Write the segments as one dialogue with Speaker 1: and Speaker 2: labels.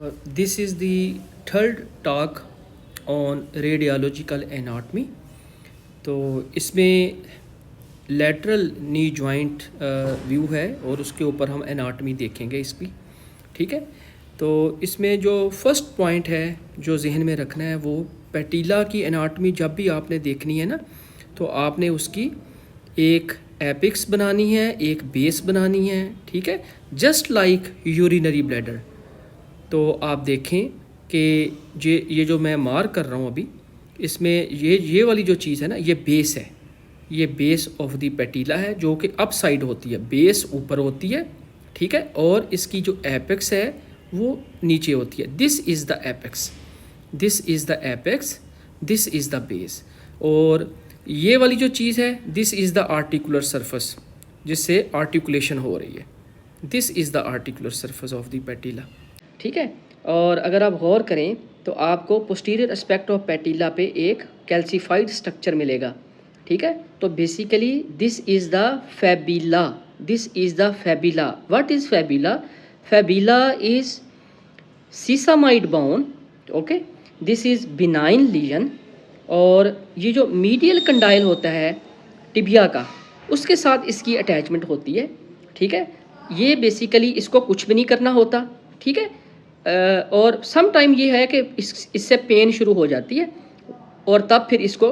Speaker 1: This is the third talk on radiological anatomy. तो इसमें lateral knee joint view है और उसके ऊपर हम एनाटमी देखेंगे इसकी। ठीक है, तो इसमें जो फर्स्ट पॉइंट है जो जहन में रखना है वो पैटिला की एनाटमी जब भी आपने देखनी है ना, तो आपने उसकी एक एपिक्स बनानी है, एक बेस बनानी है। ठीक है, जस्ट लाइक यूरिनरी ब्लैडर। तो आप देखें कि ये जो मैं मार्क कर रहा हूँ अभी, इसमें ये वाली जो चीज़ है ना, ये बेस है, ये बेस ऑफ द पैटिला है जो कि अप साइड होती है, बेस ऊपर होती है। ठीक है, और इसकी जो एपेक्स है वो नीचे होती है। This is the apex, this is the apex, this is the base. और ये वाली जो चीज़ है, this is the articular surface जिससे आर्टिकुलेशन हो रही है। This is the articular surface of the patella. ठीक है, और अगर आप गौर करें तो आपको पोस्टीरियर एस्पेक्ट ऑफ पैटिला पे एक कैल्सिफाइड स्ट्रक्चर मिलेगा। ठीक है, तो basically this is the fabella, this is the fabella. What is fabella? Fabella is sesamoid bone. Okay, this is benign lesion. और ये जो मीडियल कंडाइल होता है टिबिया का, उसके साथ इसकी अटैचमेंट होती है। ठीक है, ये बेसिकली इसको कुछ भी नहीं करना होता। ठीक है, और सम टाइम ये है कि इससे पेन शुरू हो जाती है और तब फिर इसको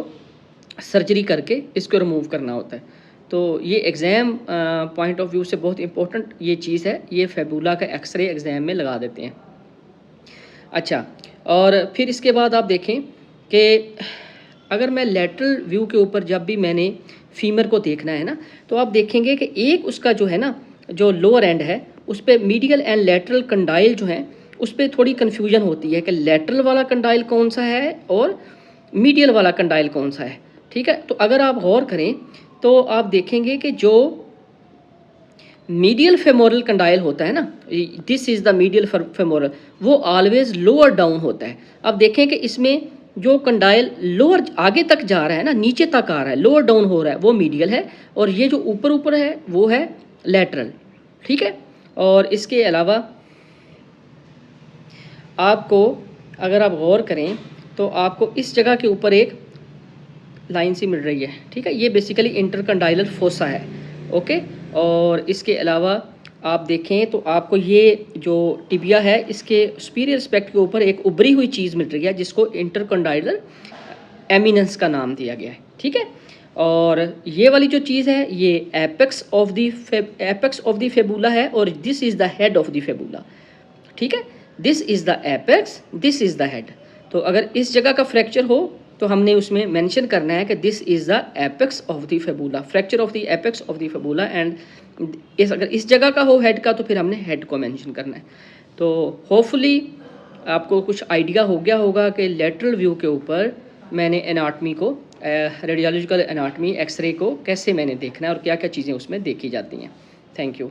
Speaker 1: सर्जरी करके इसको रिमूव करना होता है। तो ये एग्ज़ाम पॉइंट ऑफ व्यू से बहुत इंपॉर्टेंट ये चीज़ है। ये फैबुला का एक्सरे एग्ज़ाम में लगा देते हैं। अच्छा, और फिर इसके बाद आप देखें कि अगर मैं लेटरल व्यू के ऊपर जब भी मैंने फीमर को देखना है ना, तो आप देखेंगे कि एक उसका जो है ना, जो लोअर एंड है उस पर मीडियल एंड लेटरल कंडाइल जो है उस पर थोड़ी कन्फ्यूजन होती है कि लेटरल वाला कंडाइल कौन सा है और मीडियल वाला कंडाइल कौन सा है। ठीक है, तो अगर आप गौर करें तो आप देखेंगे कि जो मीडियल फेमोरल कंडाइल होता है ना, this is the medial femoral, वो ऑलवेज लोअर डाउन होता है। अब देखें कि इसमें जो कंडाइल लोअर आगे तक जा रहा है ना, नीचे तक आ रहा है, लोअर डाउन हो रहा है, वो मीडियल है, और ये जो ऊपर ऊपर है वो है लेटरल। ठीक है, और इसके अलावा आपको अगर आप गौर करें तो आपको इस जगह के ऊपर एक लाइन सी मिल रही है। ठीक है, ये बेसिकली इंटरकंडाइलर फोसा है। ओके, और इसके अलावा आप देखें तो आपको ये जो टिबिया है इसके सुपीरियर एस्पेक्ट के ऊपर एक उभरी हुई चीज़ मिल रही है जिसको इंटरकंडाइलर एमिनेंस का नाम दिया गया है। ठीक है, और ये वाली जो चीज़ है ये एपेक्स ऑफ द फेबुला है, और this is the head of the fabula. ठीक है, this is the apex, this is the head. तो अगर इस जगह का फ्रैक्चर हो तो हमने उसमें मेंशन करना है कि this is the apex of the fabula, fracture of the apex of the fabula. And अगर इस जगह का हो हेड का तो फिर हमने हेड को मेंशन करना है। तो होपफुली आपको कुछ आइडिया हो गया होगा कि लेटरल व्यू के ऊपर मैंने एनाटमी को, रेडियोलॉजिकल एनाटमी एक्सरे को कैसे मैंने देखना है और क्या क्या चीज़ें उसमें देखी जाती हैं। Thank you.